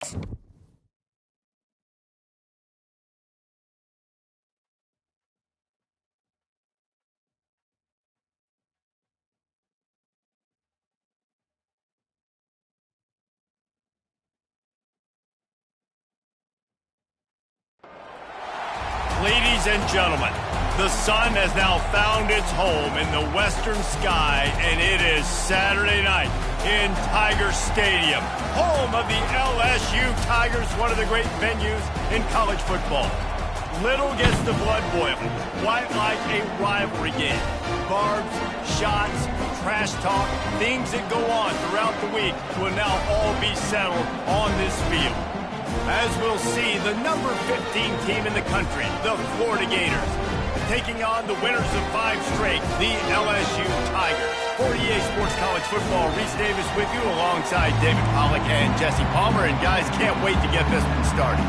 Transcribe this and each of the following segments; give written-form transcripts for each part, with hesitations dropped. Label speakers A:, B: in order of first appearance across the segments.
A: Ladies and gentlemen, the sun has now found its home in the western sky, and it is Saturday night in Tiger Stadium, home of the LSU Tigers, one of the great venues in college football. Little gets the blood boiling, quite like a rivalry game. Barbs, shots, trash talk, things that go on throughout the week will now all be settled on this field. As we'll see, the number 15 team in the country, the Florida Gators, taking on the winners of 5 straight, the LSU Tigers. For EA Sports College Football, Reese Davis with you alongside David Pollack and Jesse Palmer. And guys, can't wait to get this one started.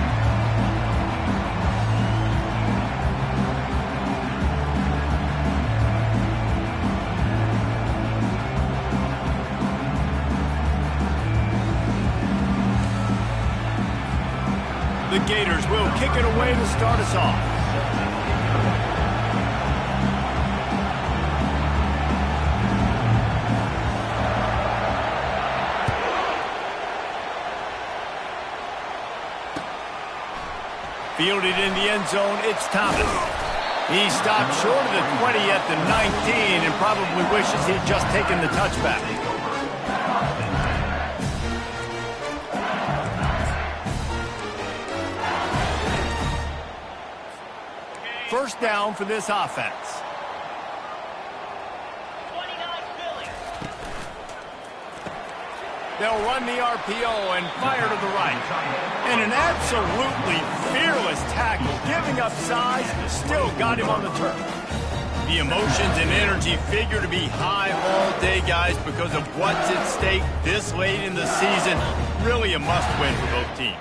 A: The Gators will kick it away to start us off. Fielded in the end zone, it's Thomas. He stopped short of the 20 at the 19 and probably wishes he'd just taken the touchback. First down for this offense. They'll run the RPO and fire to the right. And an absolutely fearless tackle, giving up size, still got him on the turf. The emotions and energy figure to be high all day, guys, because of what's at stake this late in the season. Really a must-win for both teams.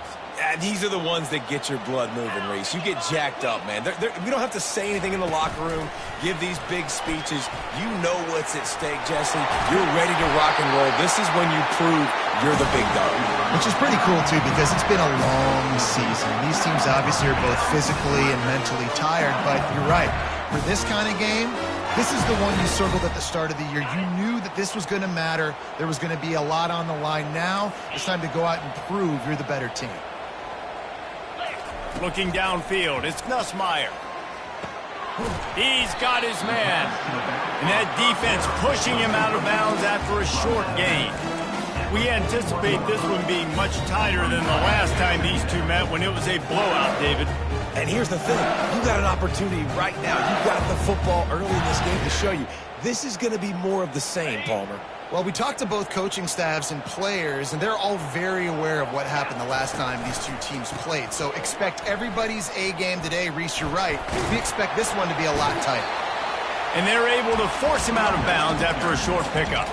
B: These are the ones that get your blood moving, Reese. You get jacked up, man. We don't have to say anything in the locker room, give these big speeches. You know what's at stake, Jesse. You're ready to rock and roll. This is when you prove you're the big dog.
C: Which is pretty cool, too, because it's been a long season. These teams obviously are both physically and mentally tired, but you're right. For this kind of game, this is the one you circled at the start of the year. You knew that this was going to matter. There was going to be a lot on the line. Now it's time to go out and prove you're the better team.
A: Looking downfield, it's Nussmeier. He's got his man. And that defense pushing him out of bounds after a short gain. We anticipate this one being much tighter than the last time these two met when it was a blowout, David.
B: And here's the thing. You got an opportunity right now. You got the football early in this game to show you. This is going to be more of the same, Palmer.
C: Well, we talked to both coaching staffs and players, and they're all very aware of what happened the last time these two teams played. So expect everybody's A game today. Reese, you're right. We expect this one to be a lot tighter.
A: And they're able to force him out of bounds after a short pickup.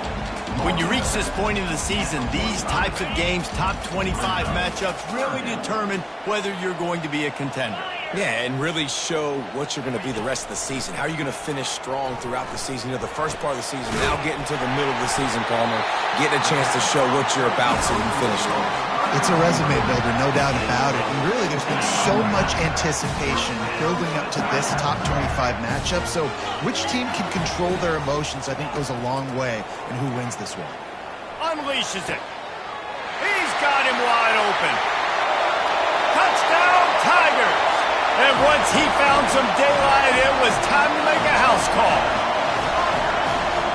A: When you reach this point in the season, these types of games, top 25 matchups, really determine whether you're going to be a contender.
B: Yeah, and really show what you're going to be the rest of the season. How are you going to finish strong throughout the season? You know, the first part of the season, now getting to the middle of the season, Palmer, getting a chance to show what you're about so you finish strong.
C: It's a resume builder, no doubt about it. And really, there's been so much anticipation building up to this top 25 matchup. So which team can control their emotions, I think, goes a long way in who wins this one.
A: Unleashes it. He's got him wide open. Touchdown, Tigers. And once he found some daylight, it was time to make a house call.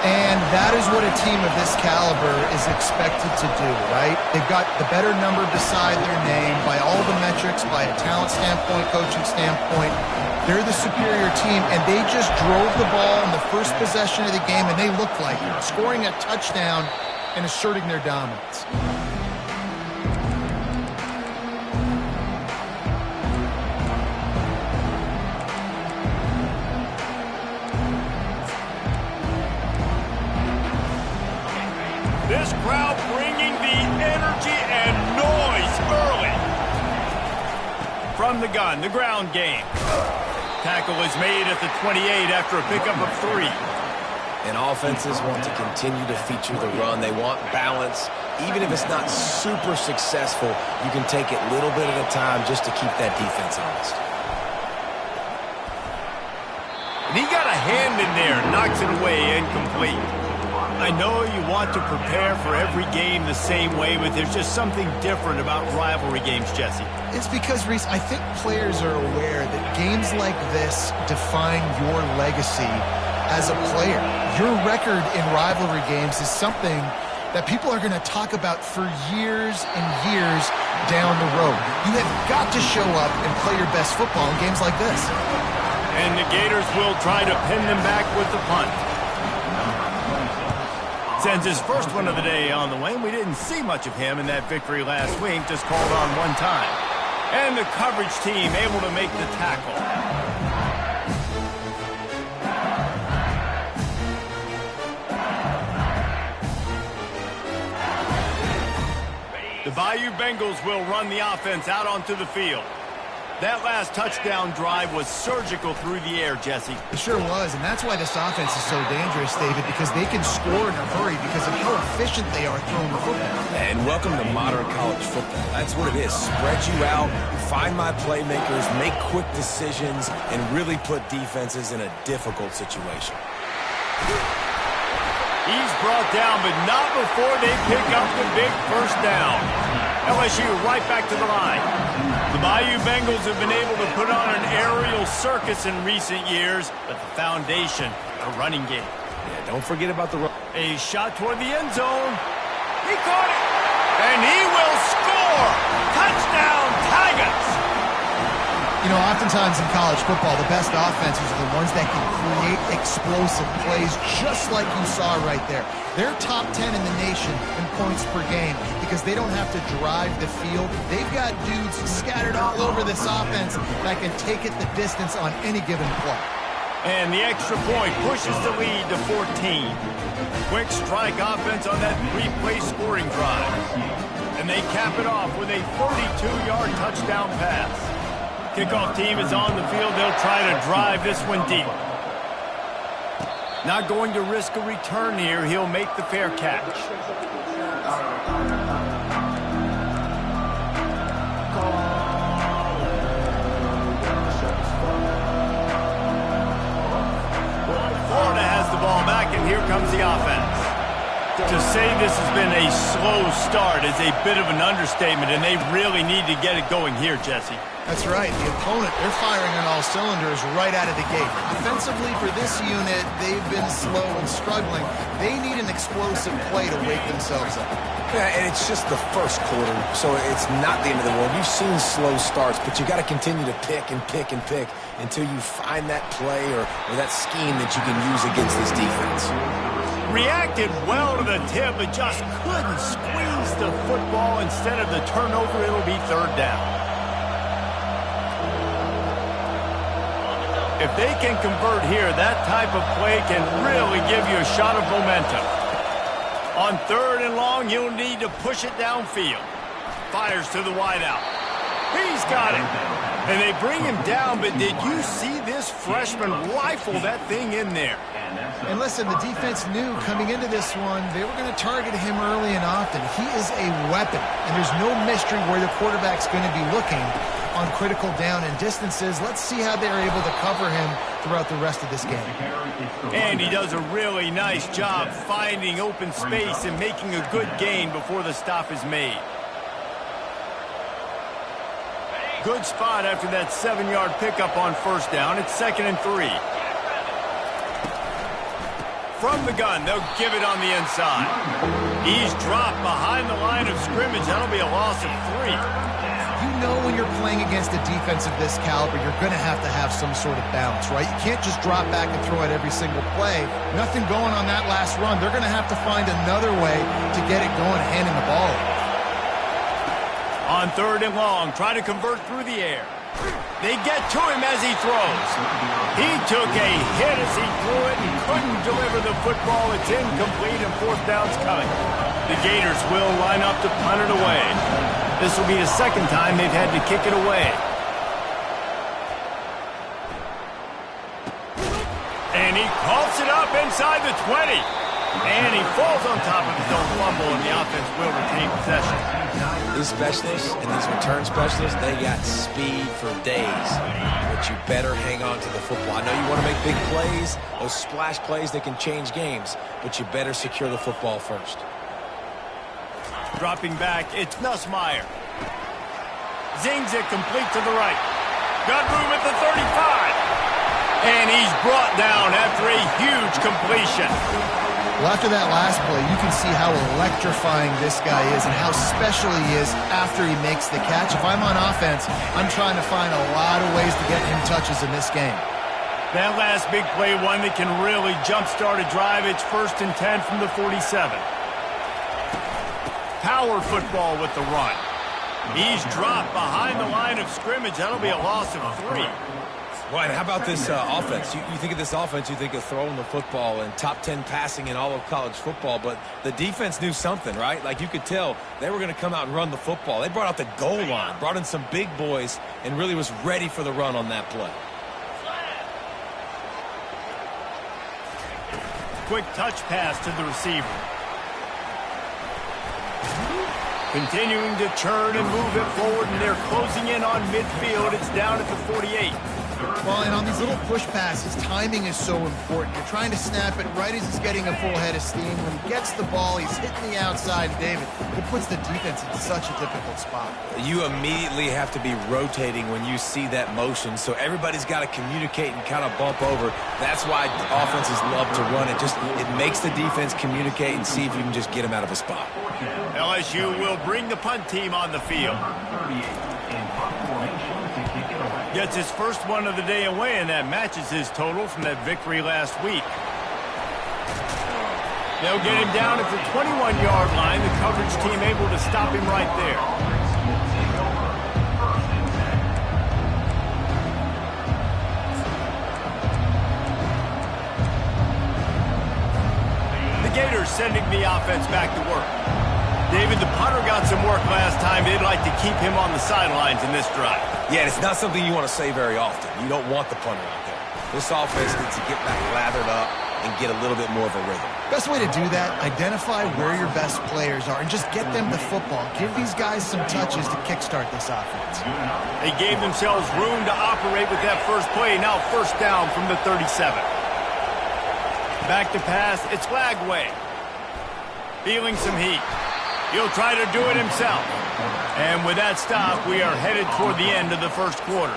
C: And that is what a team of this caliber is expected to do, right? They've got the better number beside their name by all the metrics, by a talent standpoint, coaching standpoint. They're the superior team, and they just drove the ball in the first possession of the game, and they looked like it, scoring a touchdown and asserting their dominance.
A: This crowd bringing the energy and noise early. From the gun, the ground game. Tackle is made at the 28 after a pickup of 3.
B: And offenses want to continue to feature the run. They want balance. Even if it's not super successful, you can take it little bit at a time just to keep that defense honest.
A: And he got a hand in there, knocks it away, incomplete. I know you want to prepare for every game the same way, but there's just something different about rivalry games, Jesse.
C: It's because, Reese, I think players are aware that games like this define your legacy as a player. Your record in rivalry games is something that people are going to talk about for years and years down the road. You have got to show up and play your best football in games like this.
A: And the Gators will try to pin them back with the punt. Sends his first one of the day on the way. We didn't see much of him in that victory last week, just called on one time. And the coverage team able to make the tackle. The Bayou Bengals will run the offense out onto the field. That last touchdown drive was surgical through the air, Jesse.
C: It sure was, and that's why this offense is so dangerous, David, because they can score in a hurry because of how efficient they are throwing the football.
B: And welcome to modern college football. That's what it is. Spread you out, find my playmakers, make quick decisions, and really put defenses in a difficult situation.
A: He's brought down, but not before they pick up the big first down. LSU right back to the line. The Bayou Bengals have been able to put on an aerial circus in recent years, but the foundation, a running game.
B: Yeah, don't forget about the run.
A: A shot toward the end zone. He caught it, and he will score. Touchdown, Tigers.
C: You know, oftentimes in college football, the best offenses are the ones that can create explosive plays, just like you saw right there. They're top 10 in the nation in points per game because they don't have to drive the field. They've got dudes scattered all over this offense that can take it the distance on any given play.
A: And the extra point pushes the lead to 14. Quick strike offense on that three-play scoring drive. And they cap it off with a 32-yard touchdown pass. Kickoff team is on the field. They'll try to drive this one deep. Not going to risk a return here. He'll make the fair catch. Florida has the ball back, and here comes the offense. To say this has been a slow start is a bit of an understatement, and they really need to get it going here, Jesse.
C: That's right. The opponent, they're firing on all cylinders right out of the gate. Offensively for this unit, they've been slow and struggling. They need an explosive play to wake themselves up.
B: Yeah, and it's just the first quarter, so it's not the end of the world. You've seen slow starts, but you got to continue to pick and pick and pick until you find that play or that scheme that you can use against this defense.
A: Reacted well to the tip, but just couldn't squeeze the football. Instead of the turnover, it'll be third down. If they can convert here, that type of play can really give you a shot of momentum. On third and long, you'll need to push it downfield. Fires to the wideout. He's got it. And they bring him down, but did you see this freshman rifle that thing in there?
C: And listen, the defense knew coming into this one, they were going to target him early and often. He is a weapon, and there's no mystery where the quarterback's going to be looking on critical down and distances. Let's see how they're able to cover him throughout the rest of this game.
A: And he does a really nice job finding open space and making a good gain before the stop is made. Good spot after that 7-yard pickup on first down. It's 2nd and 3. From the gun, they'll give it on the inside. He's dropped behind the line of scrimmage. That'll be a loss of 3.
C: You know when you're playing against a defense of this caliber, you're going to have some sort of balance, right? You can't just drop back and throw it every single play. Nothing going on that last run. They're going to have to find another way to get it going, handing the ball off.
A: On third and long, try to convert through the air. They get to him as he throws. He took a hit as he threw it and couldn't deliver the football. It's incomplete and fourth down's coming. The Gators will line up to punt it away. This will be the second time they've had to kick it away. And he coughs it up inside the 20. And he falls on top of his own fumble, and the offense will retain possession.
B: These specialists and these return specialists, they got speed for days. But you better hang on to the football. I know you want to make big plays, those splash plays that can change games, but you better secure the football first.
A: Dropping back, it's Nussmeier. Zings it complete to the right. Got room at the 35. And he's brought down after a huge completion.
C: Well, after that last play, you can see how electrifying this guy is and how special he is after he makes the catch. If I'm on offense, I'm trying to find a lot of ways to get him touches in this game.
A: That last big play, one that can really jumpstart a drive. It's 1st and 10 from the 47. Power football with the run. He's dropped behind the line of scrimmage. That'll be a loss of 3.
B: Well, and how about this offense? You think of this offense, you think of throwing the football and top 10 passing in all of college football, but the defense knew something, right? Like you could tell they were going to come out and run the football. They brought out the goal line, brought in some big boys, and really was ready for the run on that play.
A: Quick touch pass to the receiver. Continuing to churn and move it forward, and they're closing in on midfield. It's down at the 48.
C: Well, and on these little push passes, timing is so important. You're trying to snap it right as he's getting a full head of steam. When he gets the ball, he's hitting the outside. David, it puts the defense in such a difficult spot.
B: You immediately have to be rotating when you see that motion, so everybody's got to communicate and kind of bump over. That's why offenses love to run it. It makes the defense communicate and see if you can just get him out of a spot.
A: LSU will bring the punt team on the field. Gets his first one of the day away, and that matches his total from that victory last week. They'll get him down at the 21-yard line. The coverage team able to stop him right there. The Gators sending the offense back to work. David, the punter got some work last time. They'd like to keep him on the sidelines in this drive.
B: Yeah, it's not something you want to say very often. You don't want the punter out there. This offense needs to get back lathered up and get a little bit more of a rhythm.
C: Best way to do that, identify where your best players are and just get them the football. Give these guys some touches to kickstart this offense.
A: They gave themselves room to operate with that first play. Now 1st down from the 37. Back to pass, it's Lagway. Feeling some heat. He'll try to do it himself. And with that stop, we are headed toward the end of the first quarter.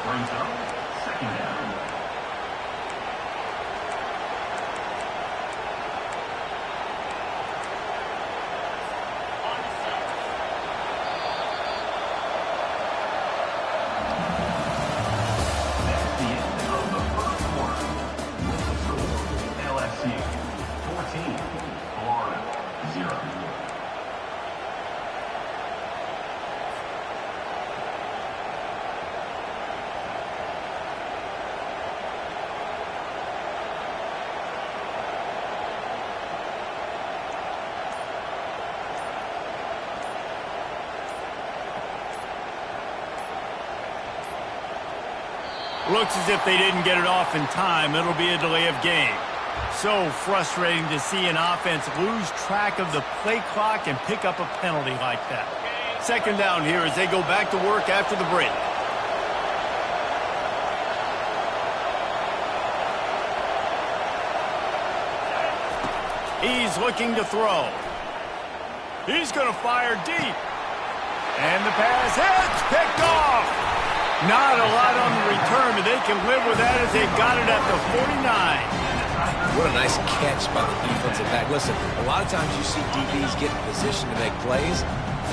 D: LSU 14, Florida 0.
A: Looks as if they didn't get it off in time. It'll be a delay of game. So frustrating to see an offense lose track of the play clock and pick up a penalty like that. 2nd down here as they go back to work after the break. He's looking to throw. He's going to fire deep. And the pass hits, picked off. Not a lot on the return, but they can live with that as they've got it at the 49.
B: What a nice catch by the defensive back. Listen, a lot of times you see DBs get in position to make plays,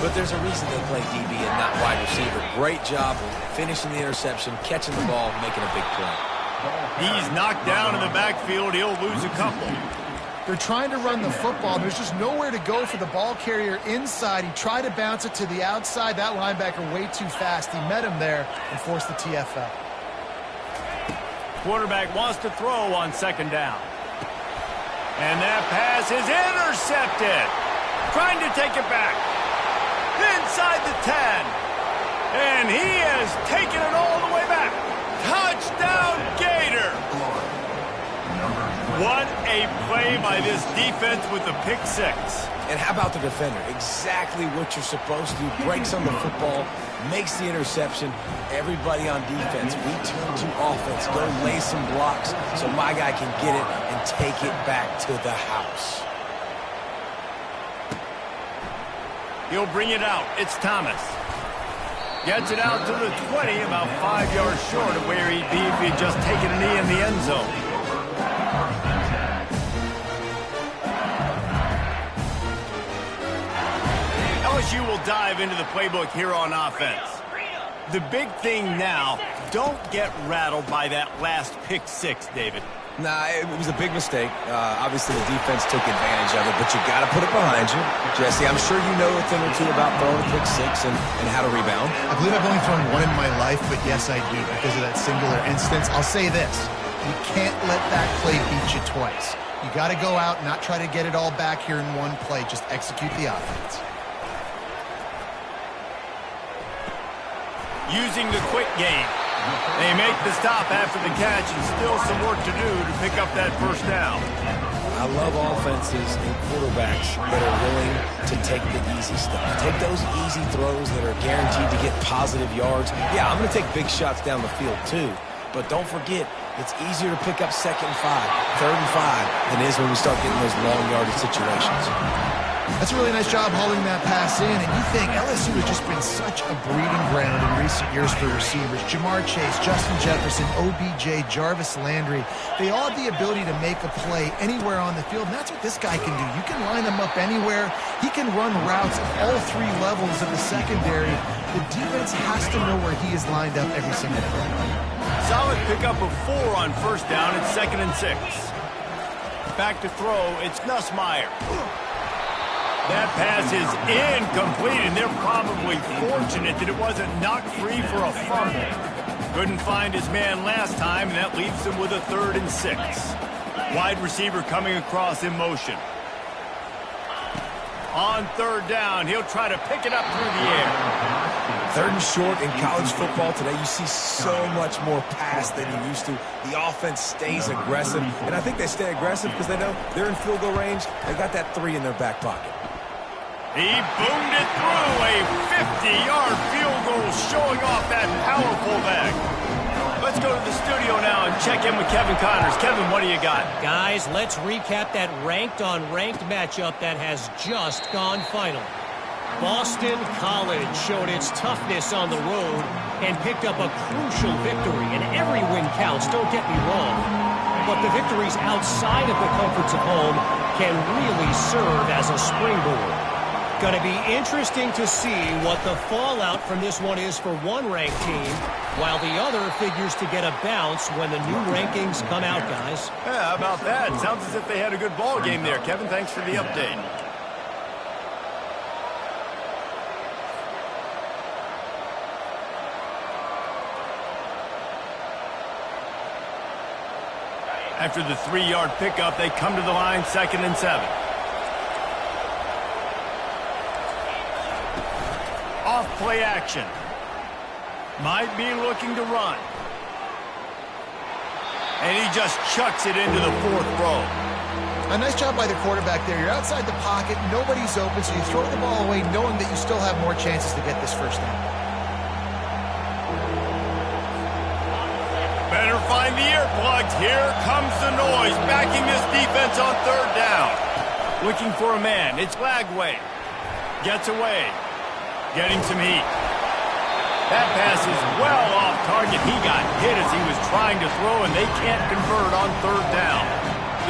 B: but there's a reason they play DB and not wide receiver. Great job finishing the interception, catching the ball, making a big play.
A: He's knocked down in the backfield. He'll lose a couple.
C: They're trying to run the football. There's just nowhere to go for the ball carrier inside. He tried to bounce it to the outside. That linebacker way too fast. He met him there and forced the TFL.
A: Quarterback wants to throw on 2nd down. And that pass is intercepted. Trying to take it back. Inside the 10. And he has taken it all the way back. Touchdown, Gator. What a play by this defense with the pick six.
B: And how about the defender? Exactly what you're supposed to do. Breaks on the football, makes the interception. Everybody on defense, we turn to offense. Go lay some blocks so my guy can get it and take it back to the house.
A: He'll bring it out. It's Thomas. Gets it out to the 20, about 5 yards short of where he'd be if he'd just taken a knee in the end zone. LSU will dive into the playbook here on offense. The big thing now, don't get rattled by that last pick six, David.
B: Nah, it was a big mistake. Obviously, the defense took advantage of it, but you got to put it behind you. Jesse, I'm sure you know a thing or two about throwing a pick six and how to rebound.
C: I believe I've only thrown one in my life, but yes, I do because of that singular instance. I'll say this. You can't let that play beat you twice. You got to go out and not try to get it all back here in one play. Just execute the offense.
A: Using the quick game. They make the stop after the catch and still some work to do to pick up that first down.
B: I love offenses and quarterbacks that are willing to take the easy stuff. Take those easy throws that are guaranteed to get positive yards. Yeah, I'm going to take big shots down the field too. But don't forget, it's easier to pick up 2nd and 5, 3rd and 5 than it is when we start getting those long yardage situations.
C: That's a really nice job hauling that pass in, and you think LSU has just been such a breeding ground in recent years for receivers. Jamar Chase, Justin Jefferson, OBJ, Jarvis Landry, they all have the ability to make a play anywhere on the field, and that's what this guy can do. You can line him up anywhere. He can run routes at all 3 levels of the secondary. The defense has to know where he is lined up every single time.
A: Solid pickup of 4 on first down. It's 2nd and 6. Back to throw. It's Nussmeier. That pass is incomplete, and they're probably fortunate that it wasn't knocked free for a fumble. Couldn't find his man last time, and that leaves him with a 3rd and 6. Wide receiver coming across in motion. On 3rd down, he'll try to pick it up through the air.
B: 3rd and short in college football today, you see so much more pass than you used to. The offense stays aggressive, and I think they stay aggressive because they know they're in field goal range. They got that 3 in their back pocket.
A: He boomed it through a 50-yard field goal, showing off that powerful leg. Let's go to the studio now and check in with Kevin Connors. Kevin, what do you got?
E: Guys, let's recap that ranked-on-ranked matchup that has just gone final. Boston College showed its toughness on the road and picked up a crucial victory. And every win counts, don't get me wrong. But the victories outside of the comforts of home can really serve as a springboard. Going to be interesting to see what the fallout from this one is for one ranked team, while the other figures to get a bounce when the new rankings come out, guys.
A: Yeah, how about that? Sounds as if they had a good ball game there. Kevin, thanks for the update. After the 3-yard pickup, they come to the line, 2nd and 7. Off play action. Might be looking to run. And he just chucks it into the 4th row.
C: A nice job by the quarterback there. You're outside the pocket, nobody's open, so you throw the ball away knowing that you still have more chances to get this first down.
A: Better find the earplugs. Here comes the noise, backing this defense on 3rd down. Looking for a man. It's Lagway. Gets away. Getting some heat. That pass is well off target. He got hit as he was trying to throw, and they can't convert on 3rd down.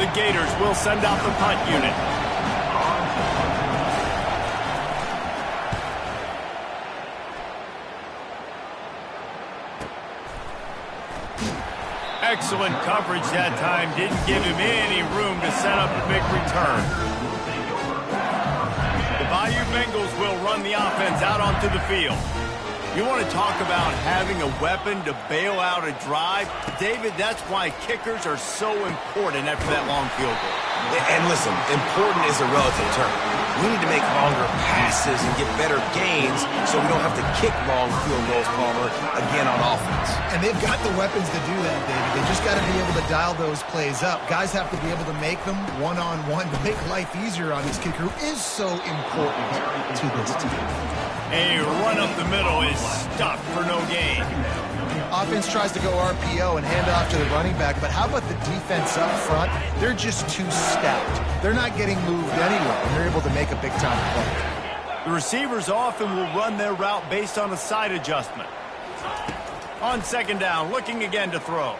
A: The Gators will send out the punt unit. Excellent coverage that time. Didn't give him any room to set up a big return. The Bayou Bengals will run the offense out onto the field. You want to talk about having a weapon to bail out a drive? David, that's why kickers are so important after that long field goal.
B: And listen, important is a relative term. We need to make longer passes and get better gains so we don't have to kick long field goals, Palmer, again on offense.
C: And they've got the weapons to do that, David. They just got to be able to dial those plays up. Guys have to be able to make them one-on-one to make life easier on this kicker, who is so important to this team.
A: A run up the middle is stopped for no gain.
C: Offense tries to go RPO and hand off to the running back, but how about the defense up front? They're just too stout. They're not getting moved anywhere, and they're able to make a big-time play.
A: The receivers often will run their route based on a side adjustment. On second down, looking again to throw.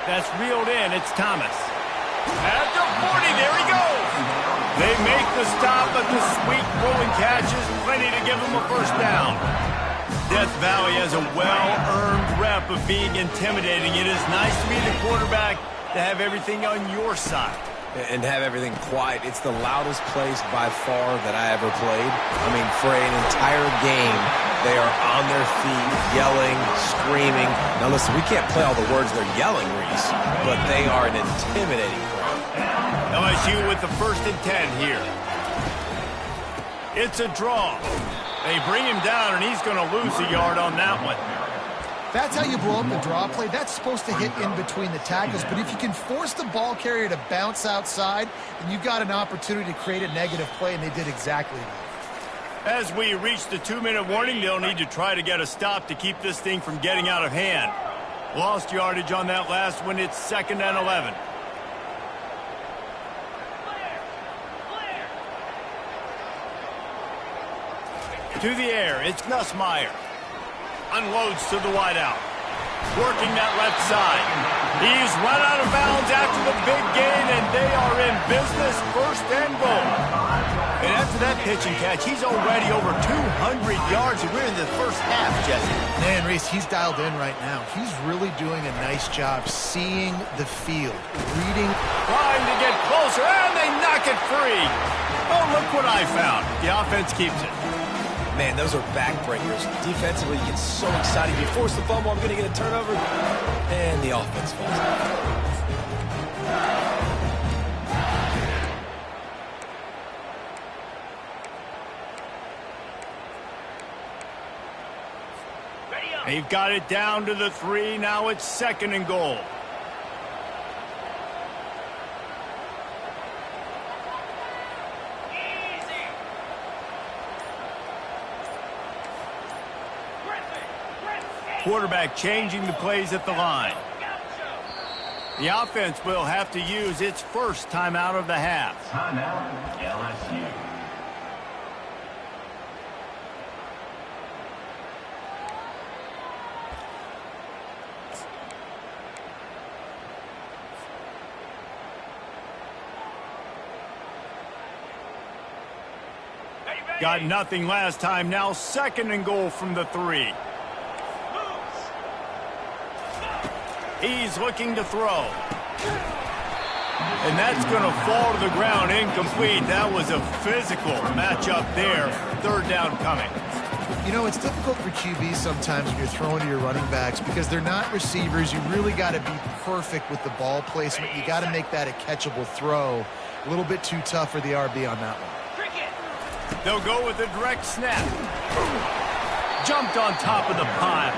A: That's reeled in. It's Thomas. At the 40, there he goes. They make the stop, but the sweet rolling catch is plenty to give them a first down. Death Valley has a well-earned rep of being intimidating. It is nice to be the quarterback to have everything on your side.
B: And have everything quiet. It's the loudest place by far that I ever played. I mean, for an entire game, they are on their feet, yelling, screaming. Now listen, we can't play all the words they're yelling, Reese, but they are an intimidating crowd.
A: LSU with the 1st and 10 here. It's a draw. They bring him down, and he's going to lose a yard on that one.
C: That's how you blow up the draw play. That's supposed to hit in between the tackles, but if you can force the ball carrier to bounce outside, then you've got an opportunity to create a negative play, and they did exactly that.
A: As we reach the 2-minute warning, they'll need to try to get a stop to keep this thing from getting out of hand. Lost yardage on that last one. It's 2nd and 11. To the air, it's Nussmeier. Unloads to the wideout. Working that left side. He's run out of bounds after the big gain, and they are in business, 1st and goal. And after that pitch and catch, he's already over 200 yards, and we're in the first half, Jesse.
C: Man, Reese, he's dialed in right now. He's really doing a nice job seeing the field, reading.
A: Trying to get closer, and they knock it free. Oh, look what I found. The offense keeps it.
B: Man, those are backbreakers. Defensively, you get so excited. You force the fumble, I'm going to get a turnover. And the offense falls out.
A: They've got it down to the 3. Now it's 2nd and goal. Quarterback changing the plays at the line. The offense will have to use its first timeout of the half.
D: Timeout, LSU.
A: Got nothing last time. Now 2nd and goal from the 3. He's looking to throw. And that's going to fall to the ground incomplete. That was a physical matchup there. 3rd down coming.
C: You know, it's difficult for QBs sometimes when you're throwing to your running backs because they're not receivers. You really got to be perfect with the ball placement. You got to make that a catchable throw. A little bit too tough for the RB on that one.
A: They'll go with a direct snap. Jumped on top of the pile.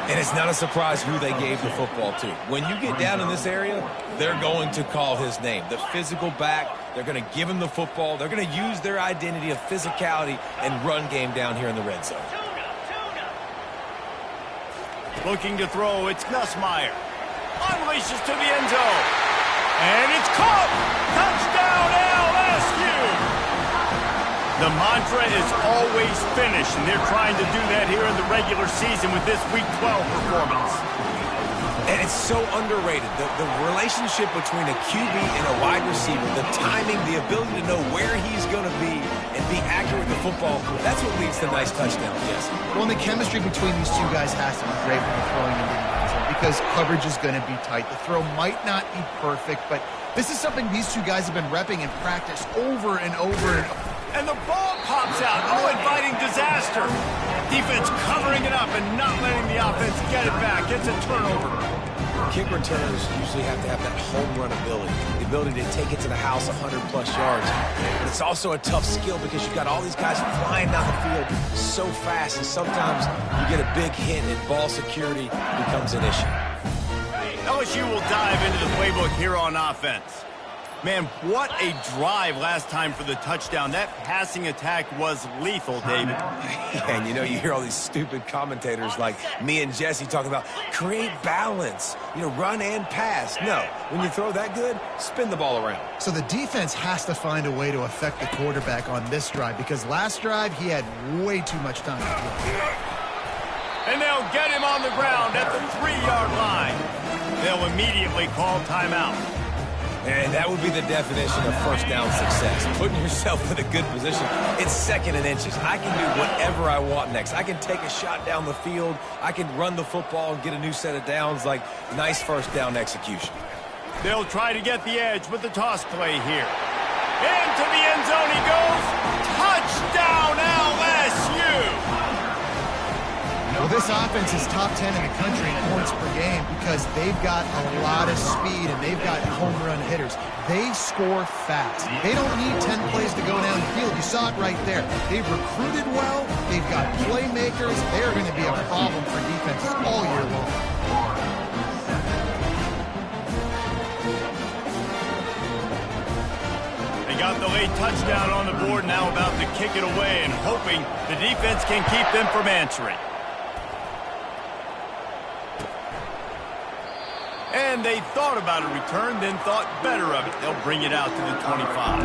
B: And it's not a surprise who they gave the football to. When you get down in this area, they're going to call his name. The physical back, they're going to give him the football. They're going to use their identity of physicality and run game down here in the red zone.
A: Looking to throw, it's Nussmeier. Unleashes to the end zone. And it's caught! Touchdown LSU! The mantra is always finish, and they're trying to do that here in the regular season with this Week 12 performance.
B: And it's so underrated. The relationship between a QB and a wide receiver, the timing, the ability to know where he's going to be and be accurate with the football, that's what leads to nice touchdowns, Jesse.
C: Well, and the chemistry between these two guys has to be great when you're throwing into the end zone because coverage is going to be tight. The throw might not be perfect, but this is something these two guys have been repping in practice over and over and over.
A: And the ball pops out. Oh, inviting disaster. Defense covering it up and not letting the offense get it back. It's a turnover.
B: Kick returners usually have to have that home run ability, the ability to take it to the house 100-plus yards. But it's also a tough skill because you've got all these guys flying down the field so fast, and sometimes you get a big hit and ball security becomes an issue.
A: LSU will dive into the playbook here on offense. Man, what a drive last time for the touchdown. That passing attack was lethal, David.
B: And, you hear all these stupid commentators like me and Jesse talking about create balance, run and pass. No, when you throw that good, spin the ball around.
C: So the defense has to find a way to affect the quarterback on this drive because last drive he had way too much time to throw.
A: And they'll get him on the ground at the 3-yard line. They'll immediately call timeout.
B: And that would be the definition of first down success. Putting yourself in a good position. It's second and inches. I can do whatever I want next. I can take a shot down the field. I can run the football and get a new set of downs. Like, nice first down execution.
A: They'll try to get the edge with the toss play here. Into the end zone he goes. Touchdown LSU!
C: Well, this offense is top 10 in the country in points per game because they've got a lot of speed and they've got home run hitters. They score fast. They don't need 10 plays to go down the field. You saw it right there. They've recruited well. They've got playmakers. They're going to be a problem for defenses all year long.
A: They got the late touchdown on the board, now about to kick it away and hoping the defense can keep them from answering. And they thought about a return, then thought better of it. They'll bring it out to the 25.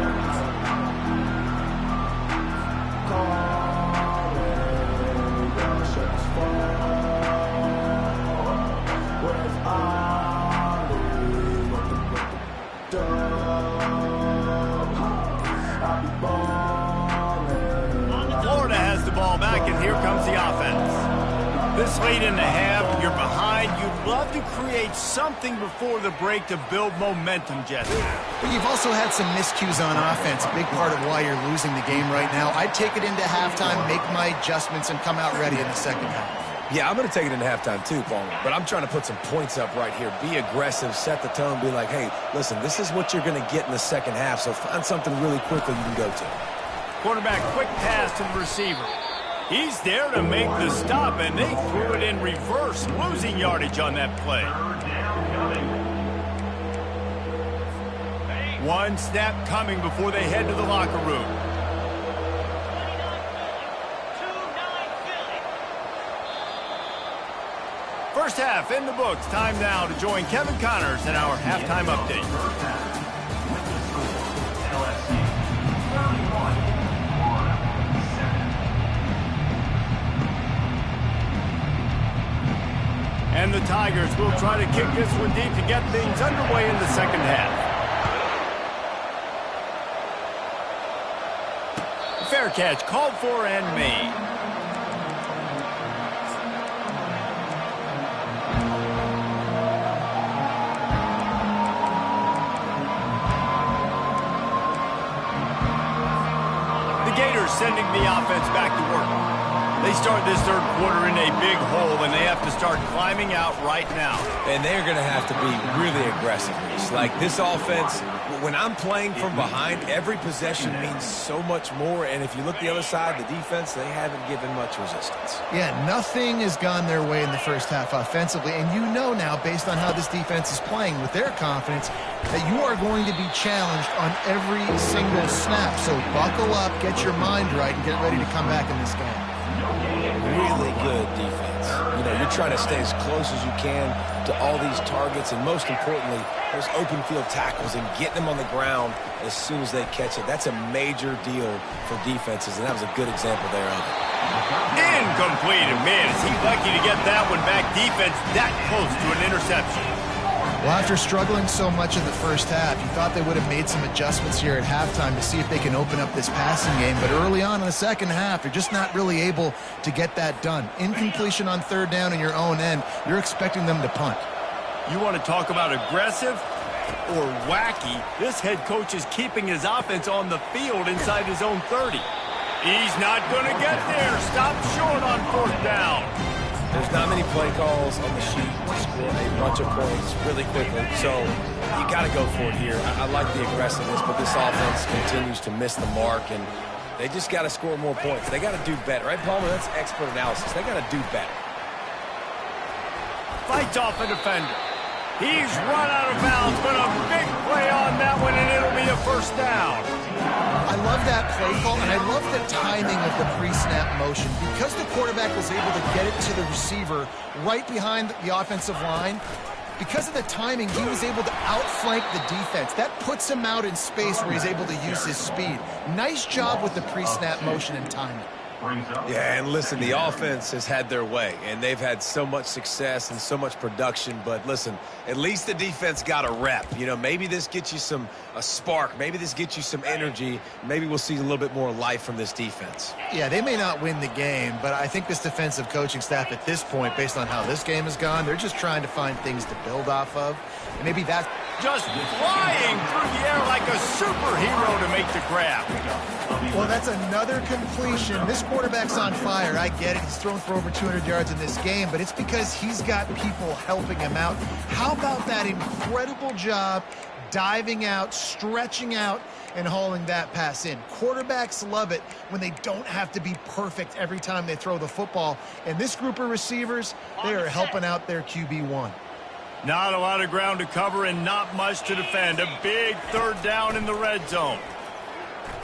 A: Florida has the ball back, and here comes the offense. This late in the half, you're behind. You'd love to create something before the break to build momentum, Jesse.
C: But you've also had some miscues on offense, a big part of why you're losing the game right now. I'd take it into halftime, make my adjustments, and come out ready in the second half.
B: Yeah, I'm going to take it into halftime too, Paul. But I'm trying to put some points up right here. Be aggressive, set the tone, be like, hey, listen, this is what you're going to get in the second half, so find something really quickly you can go to.
A: Quarterback, quick pass to the receiver. He's there to make the stop, and they threw it in reverse, losing yardage on that play. One snap coming before they head to the locker room. First half in the books. Time now to join Kevin Connors in our halftime update. And the Tigers will try to kick this one deep to get things underway in the second half. Fair catch called for and made. The Gators sending the offense back to work. They start this third quarter in a big hole, and they have to start climbing out right now.
B: And they're going to have to be really aggressive. Like this offense, when I'm playing from behind, every possession means so much more. And if you look the other side, the defense, they haven't given much resistance.
C: Yeah, nothing has gone their way in the first half offensively. And you know now, based on how this defense is playing with their confidence, that you are going to be challenged on every single snap. So buckle up, get your mind right, and get ready to come back in this game.
B: Really good defense. You're trying to stay as close as you can to all these targets, and most importantly, those open field tackles and getting them on the ground as soon as they catch it. That's a major deal for defenses, and that was a good example there of it.
A: Incomplete. Man, is he lucky to get that one back. Defense that close to an interception.
C: Well, after struggling so much in the first half, you thought they would have made some adjustments here at halftime to see if they can open up this passing game. But early on in the second half, they're just not really able to get that done. Incompletion on third down in your own end, you're expecting them to punt.
A: You want to talk about aggressive or wacky? This head coach is keeping his offense on the field inside his own 30. He's not going to get there. Stop short on fourth down.
B: There's not many play calls on the sheet to score a bunch of points really quickly, so you got to go for it here. I like the aggressiveness, but this offense continues to miss the mark, and they just got to score more points. They got to do better, right, Palmer? That's expert analysis. They got to do better.
A: Fights off a defender. He's run out of bounds, but a big play on that one, and it'll be a first down.
C: I love that play call, and I love the timing of the pre-snap motion. Because the quarterback was able to get it to the receiver right behind the offensive line, because of the timing, he was able to outflank the defense. That puts him out in space where he's able to use his speed. Nice job with the pre-snap motion and timing.
B: Yeah, and listen, the offense has had their way, and they've had so much success and so much production. But listen, at least the defense got a rep. You know, maybe this gets you a spark. Maybe this gets you some energy. Maybe we'll see a little bit more life from this defense.
C: Yeah, they may not win the game, but I think this defensive coaching staff at this point, based on how this game has gone, they're just trying to find things to build off of. And maybe that's
A: just flying through the air like a superhero to make the grab.
C: Well, that's another completion. This quarterback's on fire. I get it. He's thrown for over 200 yards in this game, but it's because he's got people helping him out. How about that incredible job diving out, stretching out, and hauling that pass in? Quarterbacks love it when they don't have to be perfect every time they throw the football. And this group of receivers, they are helping out their QB1.
A: Not a lot of ground to cover and not much to defend. A big third down in the red zone.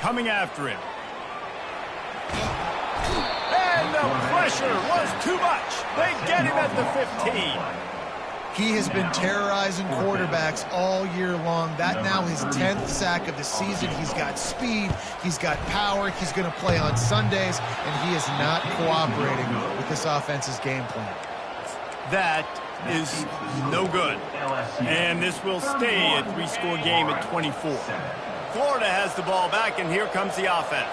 A: Coming after him. And the pressure was too much. They get him at the 15.
C: He has been terrorizing quarterbacks all year long. That now his 10th sack of the season. He's got speed. He's got power. He's going to play on Sundays, and he is not cooperating with this offense's game plan.
A: That is no good. And this will stay a 3-score game at 24. Florida has the ball back, and here comes the offense.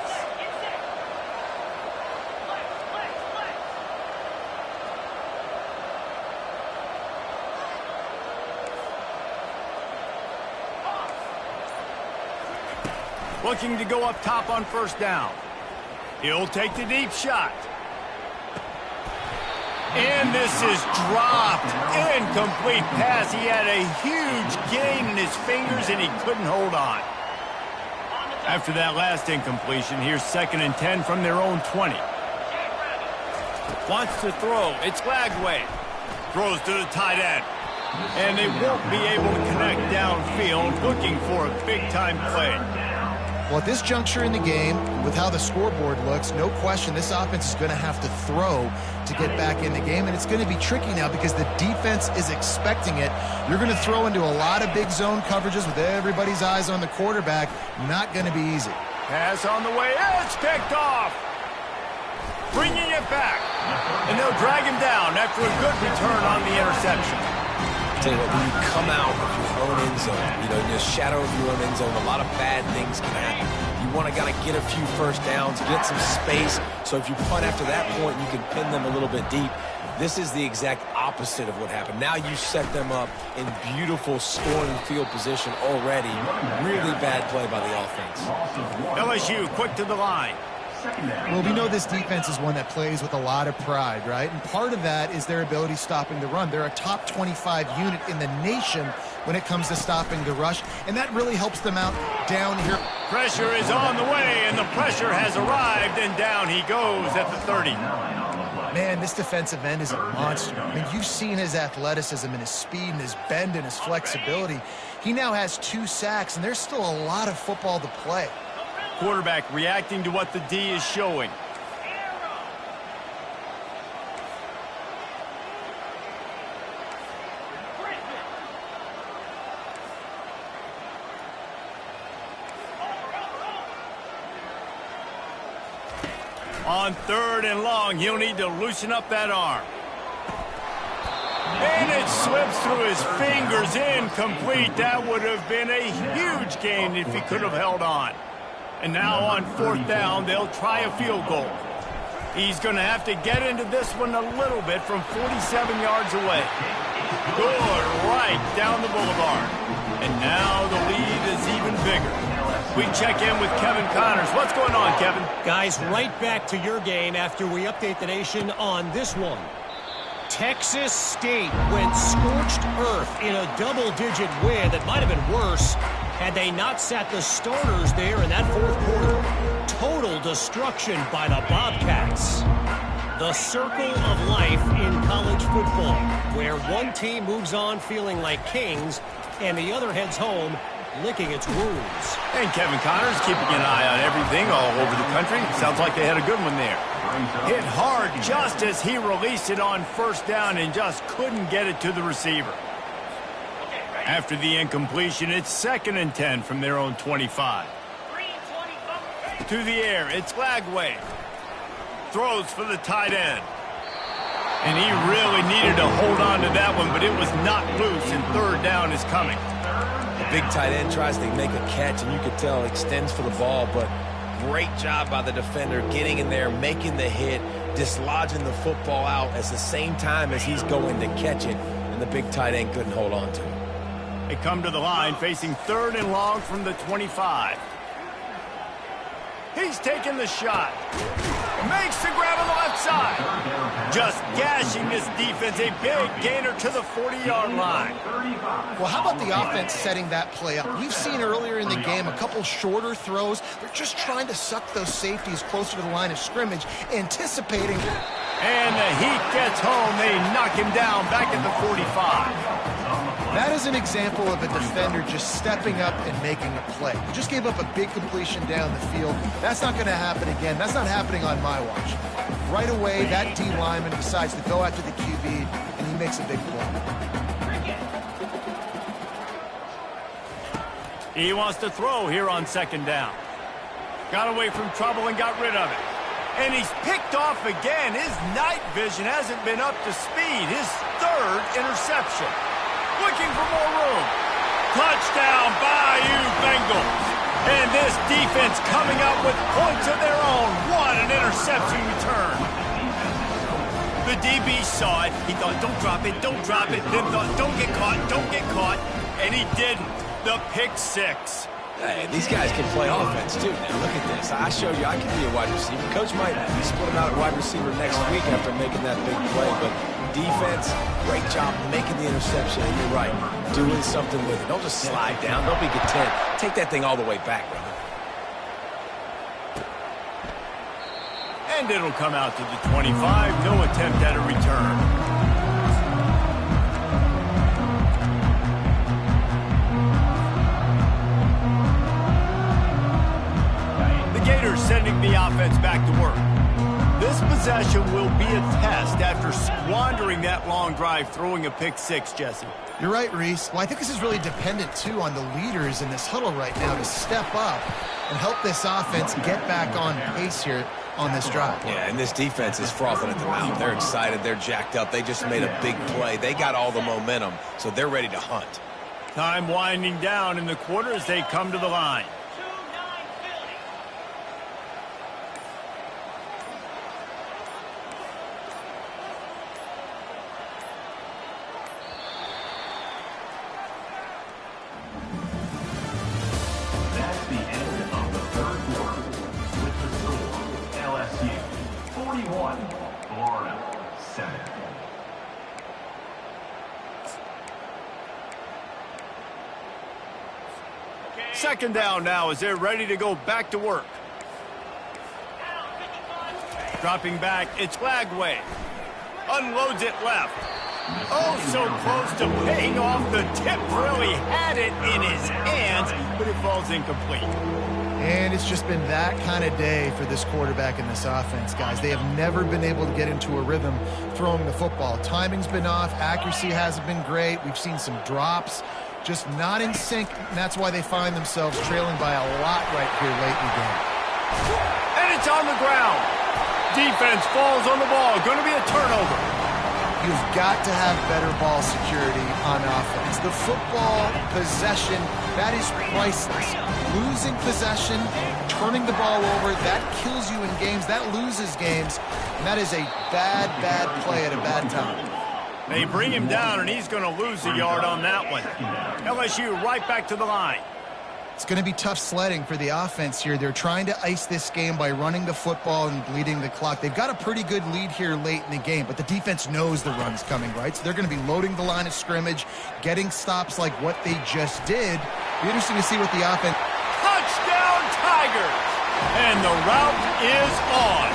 A: Looking to go up top on first down. He'll take the deep shot. And this is dropped. Incomplete pass. He had a huge gain in his fingers, and he couldn't hold on. After that last incompletion, here's 2nd and 10 from their own 20. Wants to throw. It's Lagway. Throws to the tight end. And they won't be able to connect downfield, looking for a big-time play.
C: Well, at this juncture in the game, with how the scoreboard looks, no question this offense is going to have to throw to get back in the game, and it's going to be tricky now because the defense is expecting it. You're going to throw into a lot of big zone coverages with everybody's eyes on the quarterback. Not going to be easy.
A: Pass on the way. It's picked off. Bringing it back. And they'll drag him down after a good return on the interception.
B: Tell you what, when you come out of your own end zone, you know, in the shadow of your own end zone, a lot of bad things can happen. You want to get a few first downs, get some space, so if you punt after that point, you can pin them a little bit deep. This is the exact opposite of what happened. Now you set them up in beautiful scoring field position already. Really bad play by the offense.
A: LSU quick to the line.
C: Well, we know this defense is one that plays with a lot of pride, right? And part of that is their ability stopping the run. They're a top 25 unit in the nation when it comes to stopping the rush, and that really helps them out down here.
A: Pressure is on the way, and the pressure has arrived, and down he goes at the 30.
C: Man, this defensive end is a monster. I mean, you've seen his athleticism and his speed and his bend and his flexibility. He now has 2 sacks, and there's still a lot of football to play.
A: Quarterback reacting to what the D is showing. On 3rd and long, he'll need to loosen up that arm. And it slips through his fingers, incomplete. That would have been a huge gain if he could have held on. And now on 4th down, they'll try a field goal. He's going to have to get into this one a little bit from 47 yards away. Good right down the boulevard. And now the lead is even bigger. We check in with Kevin Connors. What's going on, Kevin?
E: Guys, right back to your game after we update the nation on this one. Texas State went scorched earth in a double-digit win that might have been worse had they not sat the starters there in that fourth quarter. Total destruction by the Bobcats. The circle of life in college football, where one team moves on feeling like kings and the other heads home licking its wounds.
A: And Kevin Connors keeping an eye on everything all over the country. Sounds like they had a good one there. Hit hard just as he released it on first down and just couldn't get it to the receiver. After the incompletion, it's 2nd and 10 from their own 25. To the air, it's Lagway. Throws for the tight end. And he really needed to hold on to that one, but it was knocked loose, and 3rd down is coming.
B: The big tight end tries to make a catch, and you could tell extends for the ball, but great job by the defender getting in there, making the hit, dislodging the football out at the same time as he's going to catch it, and the big tight end couldn't hold on to it.
A: They come to the line facing 3rd and long from the 25. He's taking the shot. Makes the grab on the left side. Just gashing this defense. A big gainer to the 40-yard line.
C: Well, how about the offense setting that play up? We've seen earlier in the game a couple shorter throws. They're just trying to suck those safeties closer to the line of scrimmage, anticipating.
A: And the heat gets home. They knock him down back at the 45.
C: That is an example of a defender just stepping up and making a play. He just gave up a big completion down the field. That's not going to happen again. That's not happening on my watch. Right away, that D lineman decides to go after the QB, and he makes a big play.
A: He wants to throw here on 2nd down. Got away from trouble and got rid of it. And he's picked off again. His night vision hasn't been up to speed. His 3rd interception. Looking for more room. Touchdown, Bayou Bengals. And this defense coming up with points of their own. What an interception return. The DB saw it. He thought, don't drop it, don't drop it. Then thought, don't get caught, don't get caught. And he didn't. The pick 6.
B: Hey, these guys can play offense, too. Now, look at this. I showed you I can be a wide receiver. Coach might split him out at wide receiver next week after making that big play, but defense, great job making the interception. And you're right, doing something with it. Don't just slide down. Don't be content. Take that thing all the way back, brother.
A: And it'll come out to the 25. No attempt at a return. Gators sending the offense back to work. This possession will be a test after squandering that long drive, throwing a pick 6, Jesse.
C: You're right, Reese. Well, I think this is really dependent, too, on the leaders in this huddle right now to step up and help this offense get back on pace here on this drive.
B: Yeah, and this defense is frothing at the mouth. They're excited. They're jacked up. They just made a big play. They got all the momentum, so they're ready to hunt.
A: Time winding down in the quarter as they come to the line. Second down now as they're ready to go back to work. Dropping back, it's Lagway. Unloads it left. Oh, so close to paying off. The tip really had it in his hands, but it falls incomplete.
C: And it's just been that kind of day for this quarterback and this offense, guys. They have never been able to get into a rhythm throwing the football. Timing's been off. Accuracy hasn't been great. We've seen some drops. Just not in sync, and that's why they find themselves trailing by a lot right here late in the game.
A: And it's on the ground. Defense falls on the ball. Going to be a turnover.
C: You've got to have better ball security on offense. The football possession, that is priceless. Losing possession, turning the ball over, that kills you in games. That loses games. And that is a bad, bad play at a bad time.
A: They bring him down, and he's going to lose a yard on that one. LSU right back to the line.
C: It's going to be tough sledding for the offense here. They're trying to ice this game by running the football and bleeding the clock. They've got a pretty good lead here late in the game, but the defense knows the run's coming, right? So they're going to be loading the line of scrimmage, getting stops like what they just did. It'll be interesting to see what the offense...
A: Touchdown, Tigers! And the route is on.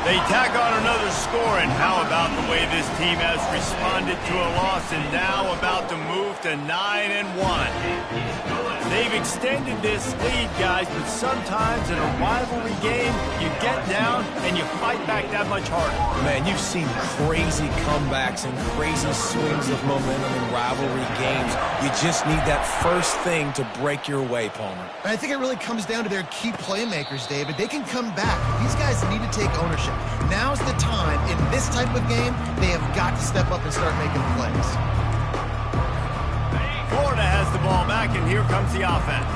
A: They tack on another score, and how about the way this team has responded to a loss and now about to move to 9-1. They've extended this lead, guys, but sometimes in a rivalry game, you get down and you fight back that much harder.
B: Man, you've seen crazy comebacks and crazy swings of momentum in rivalry games. You just need that first thing to break your way, Palmer.
C: And I think it really comes down to their key playmakers, David. They can come back. These guys need to take ownership. Now's the time. In this type of game, they have got to step up and start making plays.
A: Florida has the ball back, and here comes the offense.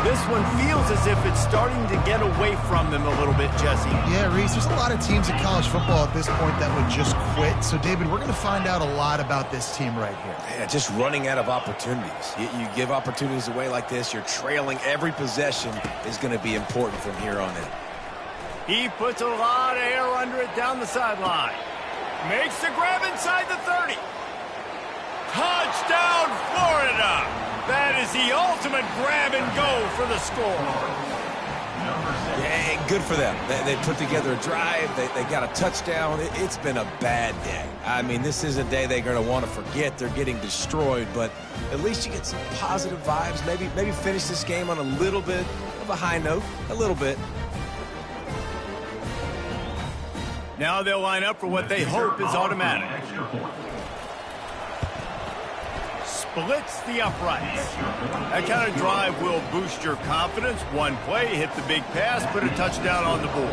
A: This one feels as if it's starting to get away from them a little bit, Jesse.
C: Yeah, Reese, there's a lot of teams in college football at this point that would just quit. So, David, we're going to find out a lot about this team right here.
B: Yeah, just running out of opportunities. You give opportunities away like this, you're trailing. Every possession is going to be important from here on in.
A: He puts a lot of air under it down the sideline. Makes the grab inside the 30. Touchdown, Florida! That is the ultimate grab and go for the score.
B: Yeah, good for them. They put together a drive. They got a touchdown. It's been a bad day. I mean, this is a day they're going to want to forget. They're getting destroyed, but at least you get some positive vibes. Maybe finish this game on a little bit of a high note. A little bit.
A: Now they'll line up for what they hope is automatic. Splits the uprights. That kind of drive will boost your confidence. One play, hit the big pass, put a touchdown on the board.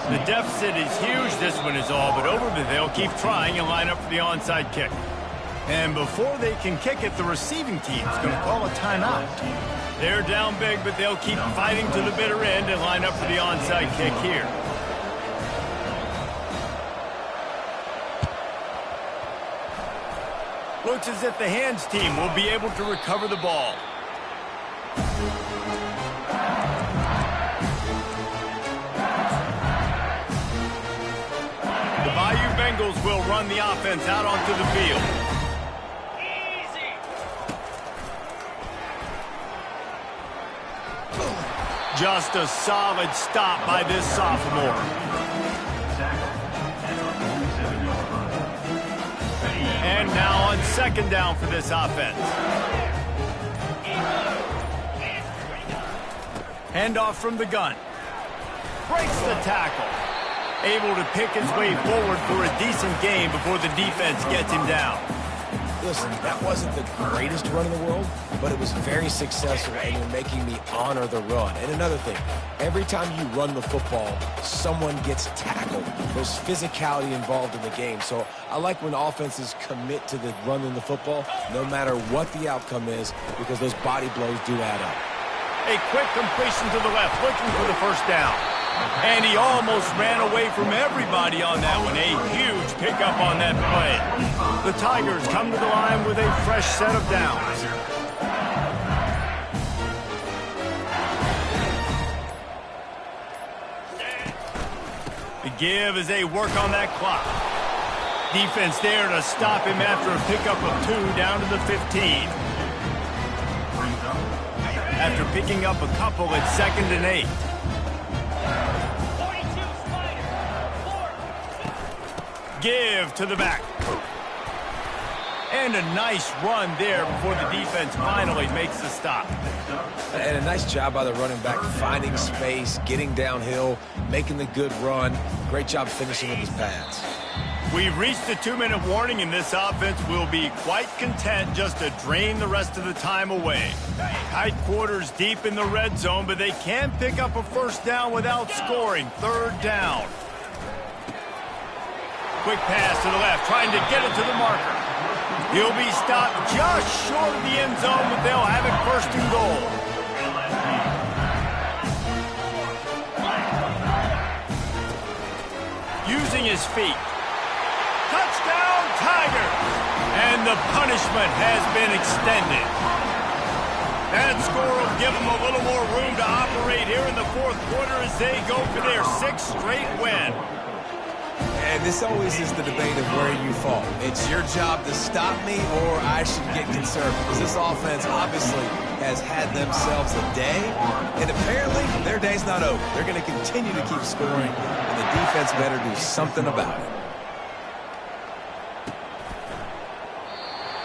A: The deficit is huge. This one is all but over, but they'll keep trying and line up for the onside kick. And before they can kick it, the receiving team is going to call a timeout. They're down big, but they'll keep fighting to the bitter end and line up for the onside kick here. Looks as if the hands team will be able to recover the ball. The Bayou Bengals will run the offense out onto the field. Just a solid stop by this sophomore. And now on second down for this offense. Handoff from the gun. Breaks the tackle. Able to pick his way forward for a decent game before the defense gets him down.
B: Listen, that wasn't the greatest run in the world, but it was very successful, and you're making me honor the run. And another thing, every time you run the football, someone gets tackled. There's physicality involved in the game. So I like when offenses commit to the running the football, no matter what the outcome is, because those body blows do add up.
A: A quick completion to the left, looking for the first down. And he almost ran away from everybody on that one. A huge pickup on that play. The Tigers come to the line with a fresh set of downs. The give as they work on that clock. Defense there to stop him after a pickup of 2 down to the 15. After picking up a couple, it's 2nd and 8. Give to the back. And a nice run there before the defense finally makes the stop.
B: And a nice job by the running back, finding space, getting downhill, making the good run. Great job finishing with his pads.
A: We've reached the 2-minute warning, and this offense will be quite content just to drain the rest of the time away. Tight quarters deep in the red zone, but they can pick up a first down without scoring. 3rd down. Quick pass to the left, trying to get it to the marker. He'll be stopped just short of the end zone, but they'll have it 1st and goal. Using his feet. Touchdown, Tigers! And the punishment has been extended. That score will give them a little more room to operate here in the fourth quarter as they go for their 6th straight win.
B: And this always is the debate of where you fall. It's your job to stop me or I should get concerned, because this offense obviously has had themselves a day, and apparently their day's not over. They're going to continue to keep scoring, and the defense better do something about it.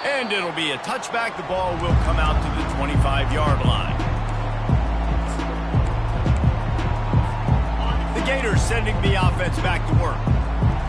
A: And it'll be a touchback. The ball will come out to the 25-yard line. The Gators sending the offense back to work.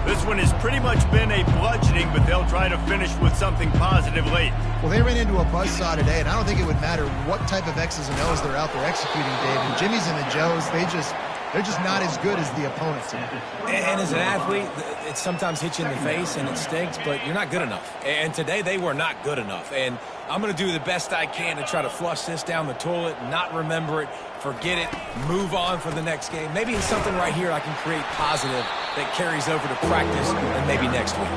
A: This one has pretty much been a bludgeoning, but they'll try to finish with something positive late.
C: Well, they ran into a buzzsaw today, and I don't think it would matter what type of X's and O's they're out there executing, Dave. And Jimmy's and the Joes, they're just not as good as the opponents.
B: And as an athlete, it sometimes hits you in the face and it stinks, but you're not good enough. And today they were not good enough. And I'm going to do the best I can to try to flush this down the toilet, not remember it, forget it, move on for the next game. Maybe it's something right here I can create positive that carries over to practice and maybe next week.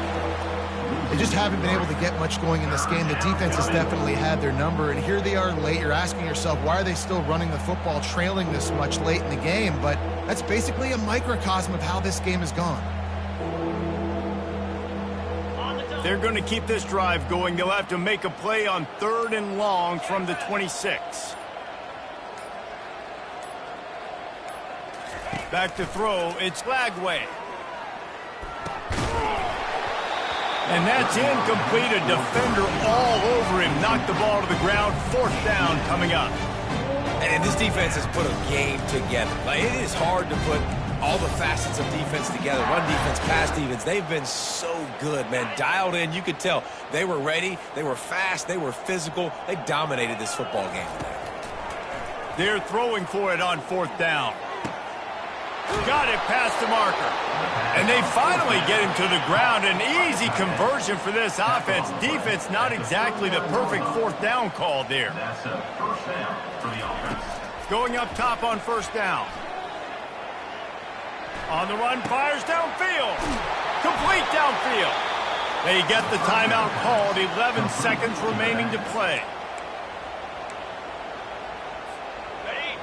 C: They just haven't been able to get much going in this game. The defense has definitely had their number, and here they are late. You're asking yourself, why are they still running the football, trailing this much late in the game? But that's basically a microcosm of how this game has gone.
A: They're going to keep this drive going. They'll have to make a play on 3rd and long from the 26. Back to throw, it's Lagway. And that's incomplete. A defender all over him. Knocked the ball to the ground. 4th down coming up.
B: And this defense has put a game together. Like, it is hard to put all the facets of defense together. Run defense, pass defense. They've been so good, man. Dialed in. You could tell they were ready. They were fast. They were physical. They dominated this football game today.
A: They're throwing for it on 4th down. Got it past the marker. And they finally get him to the ground. An easy conversion for this offense. Defense not exactly the perfect 4th down call there.
D: That's a first down for the offense.
A: Going up top on 1st down. On the run, fires downfield. Complete downfield. They get the timeout called. 11 seconds remaining to play.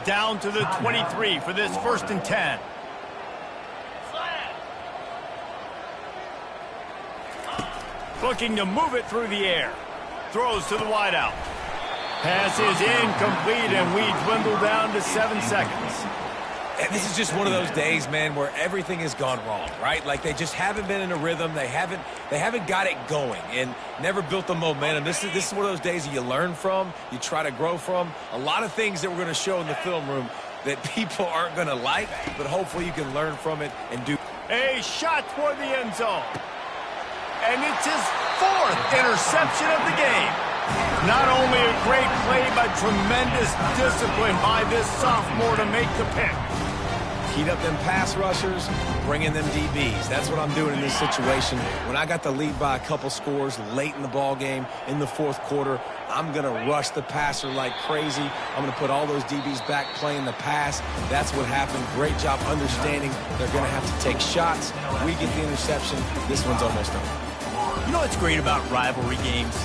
A: Down to the 23 for this 1st and 10. Looking to move it through the air. Throws to the wideout. Pass is incomplete, and we dwindle down to 7 seconds.
B: And this is just one of those days, man, where everything has gone wrong, right? Like, they just haven't been in a rhythm. They haven't got it going and never built the momentum. This is one of those days that you learn from, you try to grow from. A lot of things that we're going to show in the film room that people aren't going to like, but hopefully you can learn from it and do.
A: A shot toward the end zone. And it's his 4th interception of the game. Not only a great play, but tremendous discipline by this sophomore to make the pick.
B: Heat up them pass rushers, bring in them DBs. That's what I'm doing in this situation. When I got the lead by a couple scores late in the ball game, in the 4th quarter, I'm going to rush the passer like crazy. I'm going to put all those DBs back playing the pass. That's what happened. Great job understanding they're going to have to take shots. We get the interception. This one's almost done.
A: You know what's great about rivalry games?